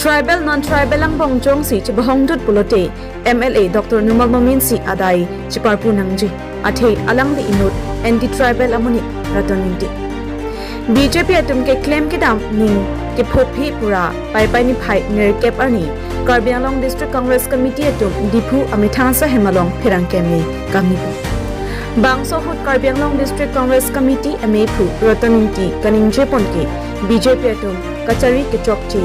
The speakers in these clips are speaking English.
Tribal non-tribal angbong jong si chibahong dut pulote MLA Dr. Momin si adai chiparpu nangji athei alang di inut anti-tribal amuni Roton Engti. BJP atum ke claim ke dam ning ke phophi pura pai ni phai nerkep arni Karbi Anglong District Congress Committee atum dipu amithangsa hemalong phirang kemi kamibu. Bangso hut Karbi Anglong District Congress Committee amepu Roton Engti kaningje ponke BJP atum kachari ke chokchi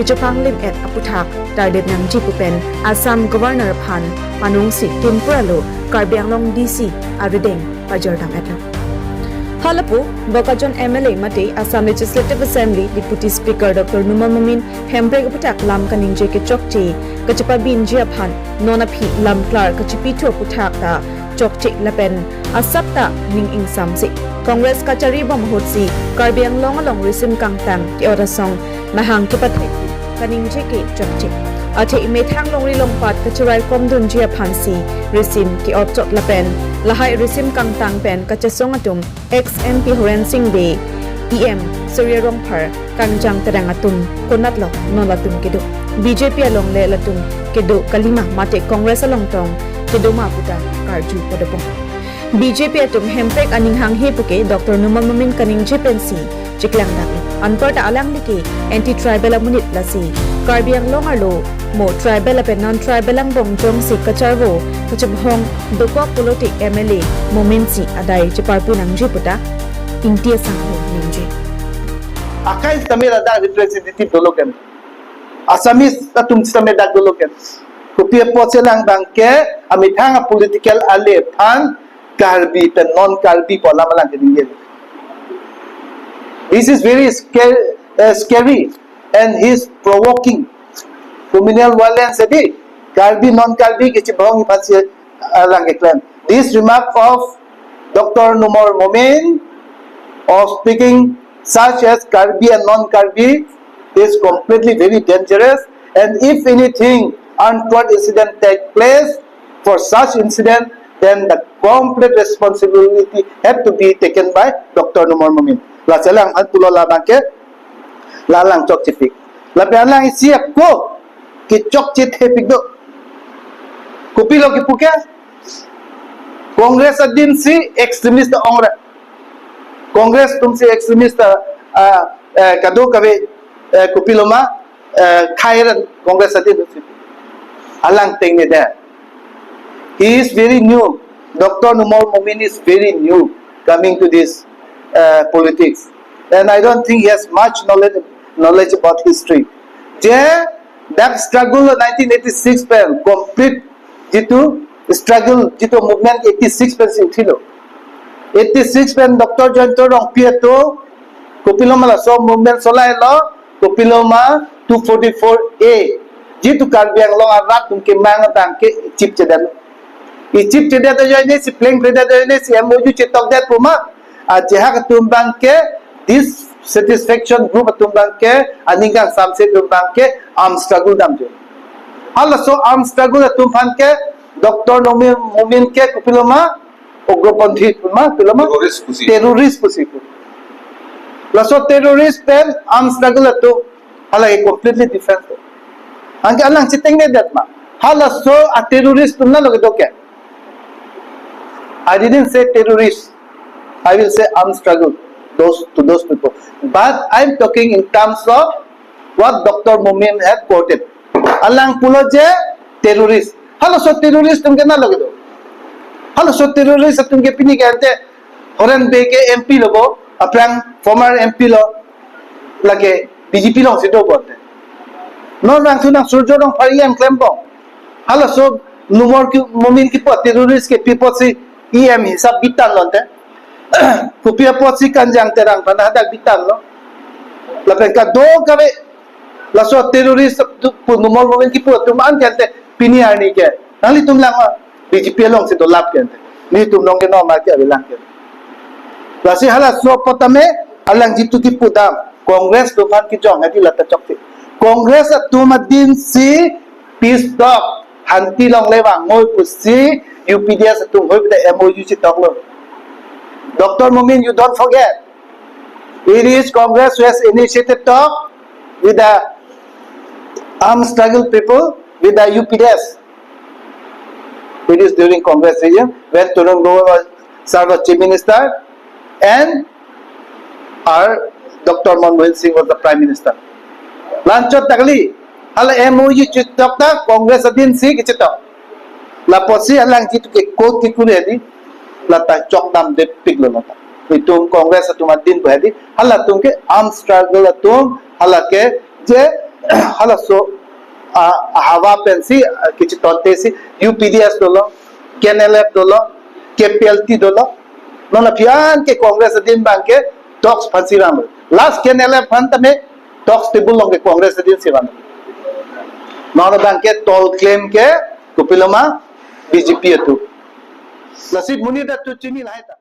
Kichopang lim at aputhak tardep nangji pupen Assam Governor Phan Manungsi Timpuralo Karbi Anglong DC arideng pajardam atlo. Halapu Bokajon MLA Mate Assam Legislative Assembly Deputy Speaker Dr. Momin Hembreg aputhak lam kaningje ke chokchi kachapa binjia Phan nona phi lam klar kachipi tho aputhak ta chokchi lapen asapta ning insam si Congress kacharvo mahotsi Karbi Anglong along risim kangtang ki orasong mahang kipathe kaningje ke chokchi athe methang longri longpat kachurai komdun jia phansi risim ki opchot lapen lahai risim kangtang pen kachasong atum ex MP Horen Singh Be EM Surya Rongphar kangjang terang atum konatlo nolatum kedo BJP along le latum kedo kalima mate Congress along tong kedo maputa karju podapong BJP atum hemprek aninghang hepuke Dr. Momin kaningje pensi chiklang dakli anparta alang dike anti-tribal amunit lasi Karbi Anglong arlo mo tribal apen non-tribal angbong jong si kacharvo kachabhong dokok pulote MLA Momin si adai chiparpu nangji puta intia sangho ninje akai tamil ada representative doloken Assamese atum tamil dak doloken kupia pochelang bangke amithang political ale phan Karbi pen non Karbi pola malang kedinge. This is very scary and he's provoking criminal violence. Karbi non-Karbi kichi bahong ipasi alang eklan. This remark of Dr. Momin of speaking such as Karbi and non-Karbi is completely very dangerous. And if anything untoward incident take place for such incident, then the complete responsibility have to be taken by Dr. Momin. La selang antulo la bangke lalang chok chipik la pelang siap ko ki chok chit hepik do kupilo ki puke Congress adin si extremist ongra Congress tum si extremist kado kabe kupilo ma khairan Congress adin si alang tengne there. He is very new. Dr. Momin is very new coming to this politics, and I don't think he has much knowledge about history. That struggle 1986 pen complete jitu struggle jitu movement 86 pen uthilo 86 pen Dr. Janto rong pieto kopiloma la so movement solai lo kopiloma 244A jitu Karbi Anglong arat tumke mang tang ke chip chedan chip chedan to joine si pleng preda joine si MOU chetok dat puma Jehak tumbang ke this satisfaction group tumbang ke aningang samse tumbang ke arm struggle damjo. Also arm struggle tumbang ke Dr. Momin ke kupiloma ogropanthi puma piloma terrorist pusiku. Laso terrorist pen arm struggle tu halai completely different. Angke alang chiteng ne dat ma. Halaso a terrorist tumna loge doke. I didn't say terrorist. I will say armed struggle to those people. But I'm talking in terms of what Dr. Momin had quoted. Alang pulote terrorist. Halo so terrorist tum kena lagi do. Halo so terrorist tum ke pini kante Horen Be ke MP logo aprang former MP lo lage BJP long sido bote. No nang sunang surjo dong parian klempong. Halo so numor ki Momin ki po terrorist ke people si EM hisab bitan lonte. Kupia posi kanjang terang pada hadak bitan lo lapen ka do kabe laso terrorist pu numol momen ki pu tuman kante pini arni ke nali tum lang BJP long se do lap kante ni tum long ke no ma ke abelang ke lasi hala so potame alang jitu ki pu dam Congress to fan ki jong ati lata chokti Congress atumadin si peace talk hanti long lewang ngoi pu si UPDS tum hoi da MOU chi tok lo Dr. Momin, you don't forget. It is Congress who has initiated talk with the armed struggle people with the UPDS. It is during Congress region when Turung was served as Chief Minister and our Dr. Manmohan Singh was the Prime Minister. Lanchot takli, hala MOU chitok ta Congress adin si kichitok. La posi alang jitu ke kot ki kule di, la ta chok dam de piglo nata. Itum Congress atum adin bahdi, hala tum ke armed struggle atum, hala ke je hala so hawa pensi kichitote si UPDS dolo, KNLF dolo, KPLT dolo. Nona pian ke Congress adin bang ke talks fancy ram. Last KNLF fanta me talks table long ke Congress adin si ram. Nona bang ke tol claim ke kupiloma BJP itu. Nasib muni da tu chini lahai ta.